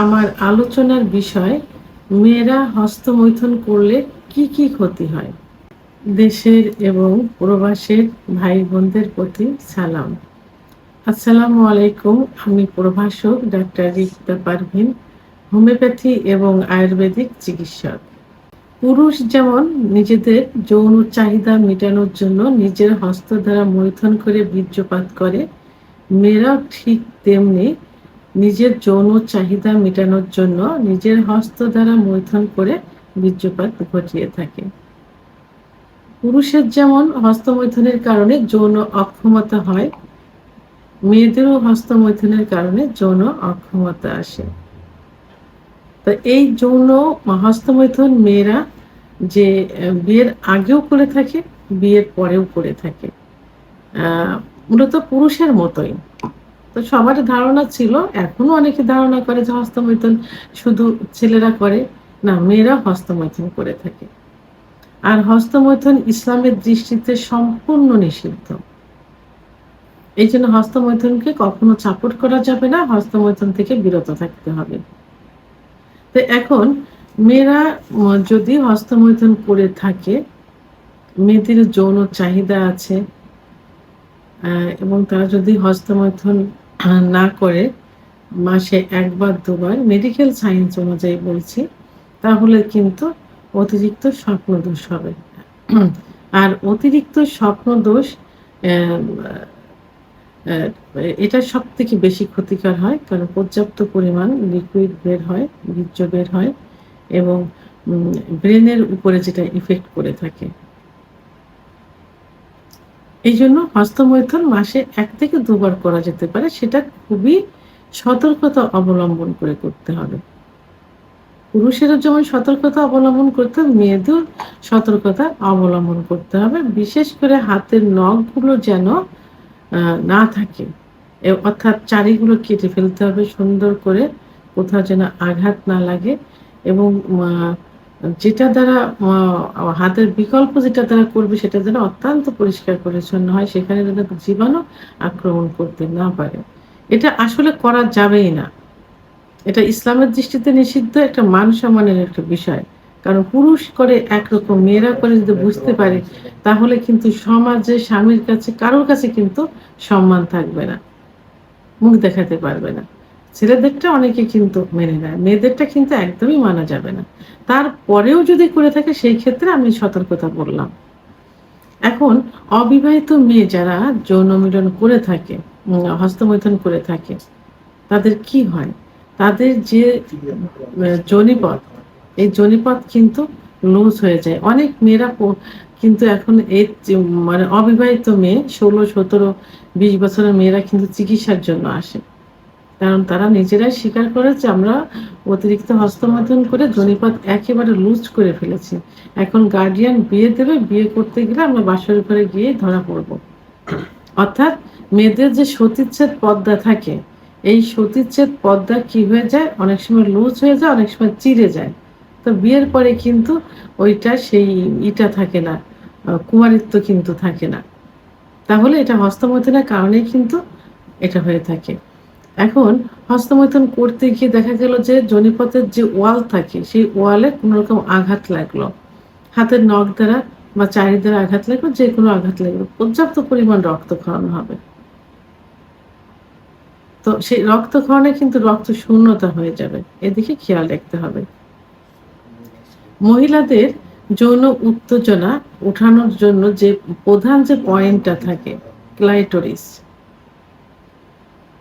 আমার আলোচনার বিষয়, মেয়েরা হস্তমৈথুন করলে কি কি ক্ষতি হয়। দেশের এবং প্রবাসের ভাই বোনদের প্রতি সালাম। আসসালামু আলাইকুম। আমি প্রভাষক ডাক্তার রিক্তা পারভিন, হোমিওপ্যাথি এবং আয়ুর্বেদিক চিকিৎসক। পুরুষ যেমন নিজেদের যৌন চাহিদা মেটানোর জন্য নিজের হস্ত দ্বারা মৈথুন করে বীর্যপাত করে, মেয়েরাও ঠিক তেমনি নিজের যৌন চাহিদা মেটানোর জন্য নিজের হস্ত দ্বারা মৈথুন করে বীর্যপাত ঘটিয়ে থাকে। পুরুষের যেমন হস্তমৈথুনের কারণে যৌন অক্ষমতা হয়, মেয়েদেরও হস্তমৈথুনের কারণে যৌন অক্ষমতা আসে। তো এই যৌন হস্তমৈথুন মেয়েরা যে বিয়ের আগেও করে থাকে, বিয়ের পরেও করে থাকে। মূলত পুরুষের মতোই। তো সবার ধারণা ছিল, এখনো অনেকে ধারণা করে যে হস্তমৈথুন শুধু ছেলেরা করে। না, মেয়েরা হস্তমৈথুন করে থাকে। আর হস্তমৈথুন ইসলামের দৃষ্টিতে সম্পূর্ণ নিষিদ্ধ। এই জন্য হস্তমৈথুনকে কখনো সাপোর্ট করা যাবে না, হস্তমৈথুন থেকে বিরত থাকতে হবে। তো এখন মেয়েরা যদি হস্তমৈথুন করে থাকে, মেয়েদের যৌন চাহিদা আছে এবং তারা যদি হস্তমৈথুন না করে, মাসে একবার দুবার, মেডিকেল সায়েন্স অনুযায়ী বলছি, তাহলে কিন্তু অতিরিক্ত স্বপ্নদোষ হবে। আর অতিরিক্ত স্বপ্নদোষ এটা সব থেকে বেশি ক্ষতিকর হয়, কারণ পর্যাপ্ত পরিমাণ লিকুইড বের হয়, বীর্য বের হয় এবং ব্রেনের উপরে যেটা ইফেক্ট করে থাকে। এই জন্য হস্তমৈথুন মাসে 1 থেকে 2 বার করা যেতে পারে, সেটা খুবই সতর্কতা অবলম্বন করে করতে হবে। পুরুষেরও যেমন সতর্কতা অবলম্বন করতে হবে, মেয়েদেরও সতর্কতা অবলম্বন করতে হবে। বিশেষ করে হাতের নখগুলো যেন না থাকে, অর্থাৎ চারিগুলো কেটে ফেলতে হবে সুন্দর করে, কোথাও যেন আঘাত না লাগে। এবং যেটা দ্বারা হাতের বিকল্প যেটা দ্বারা করবে, সেটা যেন অত্যন্ত পরিষ্কার পরিচ্ছন্ন হয়, সেখানে যেন জীবাণু আক্রমণ করতে না পারে। এটা আসলে করা যাবেই না। এটা ইসলামের দৃষ্টিতে নিষিদ্ধ, একটা মান সম্মানের একটা বিষয়। কারণ পুরুষ করে একরকম, মেয়েরা করে যদি বুঝতে পারে, তাহলে কিন্তু সমাজে স্বামীর কাছে কারোর কাছে কিন্তু সম্মান থাকবে না, মুখ দেখাতে পারবে না। ছেলেদেরটা অনেকে কিন্তু মেনে নেয়, মেয়েদেরটা কিন্তু একদমই মানা যাবে না। তারপরেও যদি করে থাকে, সেই ক্ষেত্রে আমি সতর্কতা বললাম। এখন অবিবাহিত মেয়ে যারা যৌন মিলন করে থাকে, হস্তমৈথুন করে থাকে, তাদের কি হয়? তাদের যে যোনিপথ, এই যোনিপথ কিন্তু লুজ হয়ে যায়। অনেক মেয়েরা কিন্তু এখন এই মানে অবিবাহিত মেয়ে 16, 17, 20 বছরের মেয়েরা কিন্তু চিকিৎসার জন্য আসে। কারণ তারা নিজেরাই স্বীকার করে যে আমরা অতিরিক্ত হস্তমৈথুন করে যোনিপথ একেবারে লুজ করে ফেলেছি। এখন গার্ডিয়ান বিয়ে দেবে, বিয়ে করতে গেলে আমরা বাসর ঘরে গিয়ে ধরা পড়ব। অর্থাৎ মেয়েদের যে সতীচ্ছেদ পর্দা থাকে, এই সতীচ্ছেদ পর্দা কি হয়ে যায়, অনেক সময় লুজ হয়ে যায়, অনেক সময় চিড়ে যায়। তো বিয়ের পরে কিন্তু ওইটা সেই ইটা থাকে না, কুমারিত্ব কিন্তু থাকে না। তাহলে এটা হস্তমৈথুনের কারণেই কিন্তু এটা হয়ে থাকে। এখন হস্তমৈথুন করতে গিয়ে দেখা গেল যে যোনিপথের যে ওয়াল থাকে, সেই ওয়ালে কোনো রকম আঘাত লাগলো, হাতের নখ দ্বারা বা চারি দ্বারা আঘাত লাগলো, যে কোনো আঘাত লাগলো, পর্যাপ্ত পরিমাণ রক্তক্ষরণ হবে। তো সেই রক্তক্ষরণে কিন্তু রক্ত শূন্যতা হয়ে যাবে, এদিকে খেয়াল রাখতে হবে। মহিলাদের যৌন উত্তেজনা ওঠানোর জন্য যে প্রধান যে পয়েন্টটা থাকে, ক্লাইটোরিস,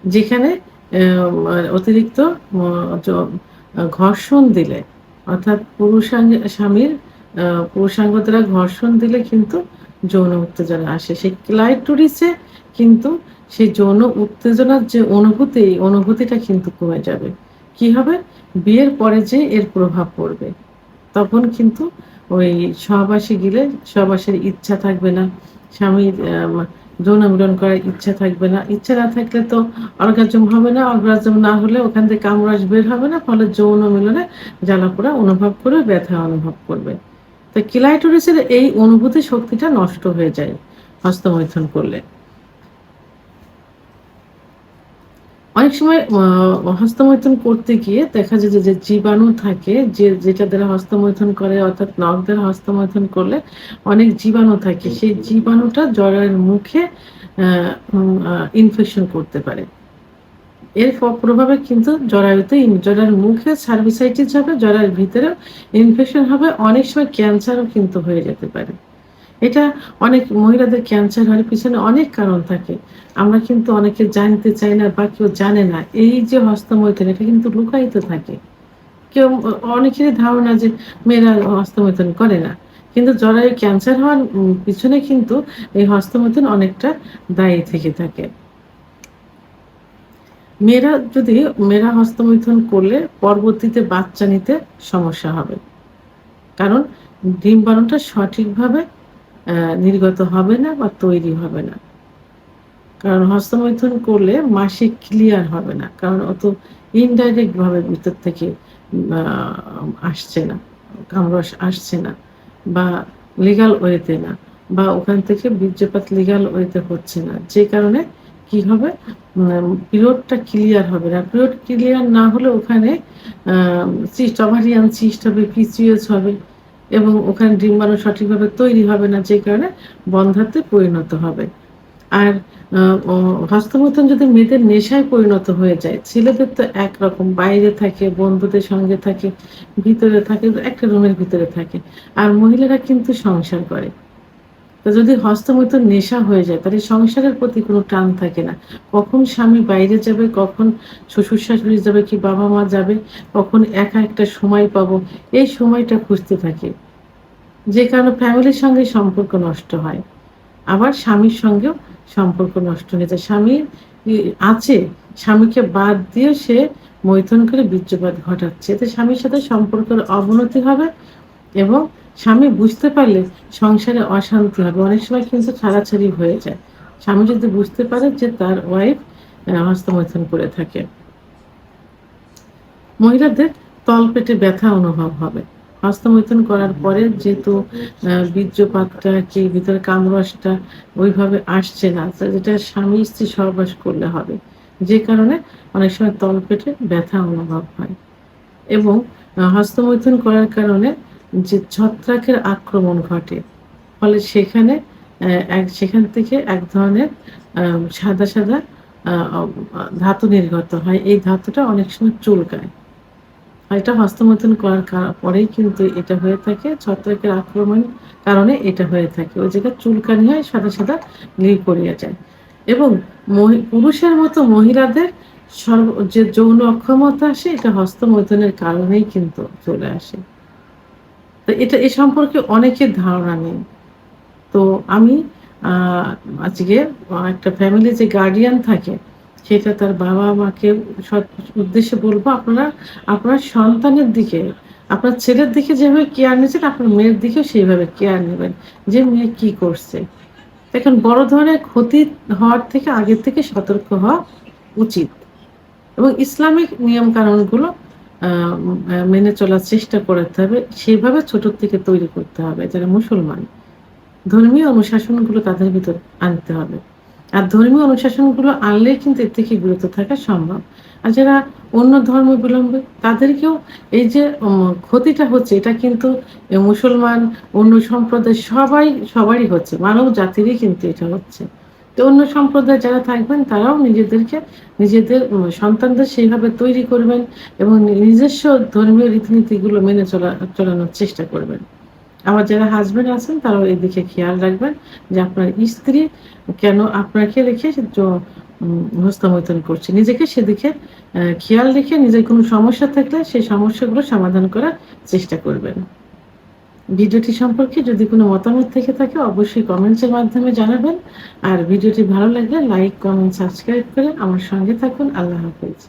যেখানে অতিরিক্ত ঘর্ষণ দিলে, অর্থাৎ স্বামীর পুরুষাঙ্গ দ্বারা ঘর্ষণ দিলে কিন্তু যৌন উত্তেজনা আসে। সেই ক্লাইটোরিসে কিন্তু সেই যৌন উত্তেজনার যে অনুভূতি, এই অনুভূতিটা কিন্তু কমে যাবে। কি হবে? বিয়ের পরে যে এর প্রভাব পড়বে, তখন কিন্তু ওই সহবাসে গেলে সহবাসের ইচ্ছা থাকবে না, স্বামীর যৌন মিলন করার ইচ্ছা থাকবে না। ইচ্ছা না থাকলে তো অর্গাজম হবে না, অর্গাজম না হলে ওখান থেকে কামরাজ বের হবে না, ফলে যৌন মিলনে জ্বালাপোড়া অনুভব করবে, ব্যথা অনুভব করবে। তো ক্লাইটোরিসের এই অনুভূতি শক্তিটা নষ্ট হয়ে যায় হস্তমৈথুন করলে। অনেক সময় হস্তমৈথুন করতে গিয়ে দেখা যায় যে, যে জীবাণু থাকে যেটা দ্বারা হস্তমৈথুন করে অর্থাৎ নখ দ্বারা হস্তমৈথুন করলে অনেক জীবাণু থাকে। সেই জীবাণুটা জরায়ুর মুখে আ উম আ ইনফেকশন করতে পারে। এর প্রভাবে কিন্তু জরায়ুর মুখে সার্ভিসাইটিস হবে, জরায়ুর ভিতরেও ইনফেকশন হবে। অনেক সময় ক্যান্সারও কিন্তু হয়ে যেতে পারে। এটা অনেক মহিলাদের ক্যান্সার হওয়ার পিছনে অনেক কারণ থাকে। আমরা কিন্তু অনেকে জানতে চাই না বা কেউ জানে না। এই যে হস্তমৈথুন এটা কিন্তু লুকায়িত থাকে। কেউ অনেকেরই ধারণা যে মেয়েরা হস্তমৈথুন করে না। কিন্তু জরায়ু ক্যান্সার হওয়ার পিছনে কিন্তু এই হস্তমৈথুন অনেকটা দায়ী থেকে থাকে। মেয়েরা হস্তমৈথুন করলে পরবর্তীতে বাচ্চা নিতে সমস্যা হবে। কারণ ডিম্বাণুটা সঠিকভাবে নির্গত হবে না বা তৈরি হবে না। কারণ হস্তমৈথুন করলে মাসিক ক্লিয়ার হবে না। কারণ ও তো ইনডাইরেক্ট ভাবে ভিতর থেকে আ আসছে না। কামরস আসছে না বা লিগ্যাল ওয়েতে না বা ওখান থেকে বীর্যপাত লিগ্যাল ওয়েতে হচ্ছে না। যে কারণে কি হবে পিরিয়ডটা ক্লিয়ার হবে না। পিরিয়ড ক্লিয়ার না হলে ওখানে আ ওভারিয়ান সিস্ট হবে, পিসিওএস হবে এবং ওখানে ডিম্বাণু সঠিকভাবে তৈরি হবে না। যে কারণে বন্ধ্যাত্বে পরিণত হবে। আর আ ও হস্তমৈথুন যদি মেয়েদের নেশায় পরিণত হয়ে যায়, ছেলেদের তো একরকম বাইরে থাকে, বন্ধুদের সঙ্গে থাকে, ভিতরে থাকে, একটা রুমের ভিতরে থাকে। আর মহিলারা কিন্তু সংসার করে। তো যদি হস্তমৈথুন নেশা হয়ে যায় তাহলে সংসারের প্রতি কোনো টান থাকে না। কখন স্বামী বাইরে যাবে, কখন শ্বশুর-শাশুড়ি যাবে কি বাবা-মা যাবে, কখন একা একটা সময় পাবো, এই সময়টা খুঁজতে থাকি। যে কারণে ফ্যামিলির সঙ্গে সম্পর্ক নষ্ট হয়। আবার স্বামীর সঙ্গেও সম্পর্ক নষ্ট হয়ে যায়। স্বামী ই আছে, স্বামীকে বাদ দিয়েও সে মৈথুন করে বীর্যপাত ঘটাচ্ছে। এতে স্বামীর সাথে সম্পর্কের অবনতি হবে এবং স্বামী বুঝতে পারলে সংসারে অশান্তি হবে। অনেক সময় কিন্তু ছাড়াছাড়ি হয়ে যায়। স্বামী যদি বুঝতে পারে যে তার ওয়াইফ হস্তমৈথুন করে থাকে। মহিলাদের তলপেটে ব্যথা অনুভব হবে। হস্তমৈথুন করার পরে যেহেতু বীর্যপাতটা কি ভিতরে কামরসটা ওইভাবে আসছে না। যেটা স্বামী-স্ত্রী সহবাস করলে হবে। যে কারণে অনেক সময় তলপেটে ব্যথা অনুভব হয় এবং হস্তমৈথুন করার কারণে যে ছত্রাকের আক্রমণ ঘটে। ফলে সেখান থেকে এক ধরনের সাদা আ অ ধাতু নির্গত হয়। এই ধাতুটা অনেক সময় চুলকায়। আর এটা হস্তমৈথুন করার পরেই কিন্তু এটা হয়ে থাকে। ছত্রাকের আক্রমণ কারণে এটা হয়ে থাকে। ওই জায়গায় চুলকানি হয়, সাদা লিল পড়িয়া যায়। এবং পুরুষের মতো মহিলাদের যে যৌন অক্ষমতা আসে এটা হস্তমৈথুনের কারণেই কিন্তু চলে আসে। তো এ সম্পর্কে অনেকের ধারণা নেই। তো আমি আ আজকে একটা ফ্যামিলি যে গার্ডিয়ান থাকে, সেটা তার বাবা-মাকে উদ্দেশ্যে বলব আপনার সন্তানের দিকে, আপনার ছেলের দিকে যেভাবে কেয়ার নিচ্ছেন, আপনার মেয়ের দিকেও সেইভাবে কেয়ার নিবেন। যে মেয়ে কি করছে। দেখেন বড় ধরনের ক্ষতি হওয়ার থেকে আগের থেকে সতর্ক হওয়া উচিত। এবং ইসলামিক নিয়ম কানুনগুলো আ মেনে চলার চেষ্টা করতে হবে। সেভাবে ছোট থেকে তৈরি করতে হবে যারা মুসলমান। ধর্মীয় অনুশাসনগুলো তাদের ভিতর আনতে হবে। আর ধর্মীয় অনুশাসনগুলো আনলেই কিন্তু এর থেকে বিরত থাকা সম্ভব। আর যারা অন্য ধর্মাবলম্বী তাদেরকেও এই যে ক্ষতিটা হচ্ছে এটা কিন্তু মুসলমান, অন্য সম্প্রদায় সবারই হচ্ছে। মানব জাতিরই কিন্তু এটা হচ্ছে। তো অন্য সম্প্রদায়ে যারা থাকবেন তারাও নিজেদের সন্তানদের সেইভাবে তৈরি করবেন এবং নিজস্ব ধর্মীয় রীতিনীতিগুলো মেনে চলানোর চেষ্টা করবেন। আবার যারা হাসব্যান্ড আছেন তারাও এদিকে খেয়াল রাখবেন যে আপনার স্ত্রী কেন আপনাকে রেখে হস্তমৈথুন করছে। নিজেকে সেদিকে খেয়াল রেখে নিজের কোনো সমস্যা থাকলে সেই সমস্যাগুলো সমাধান করার চেষ্টা করবেন। ভিডিওটি সম্পর্কে যদি কোনো মতামত থেকে থাকে অবশ্যই কমেন্টসের মাধ্যমে জানাবেন। আর ভিডিওটি ভালো লাগলে লাইক, কমেন্ট, সাবস্ক্রাইব করে আমার সঙ্গে থাকুন। আল্লাহ হাফেজ।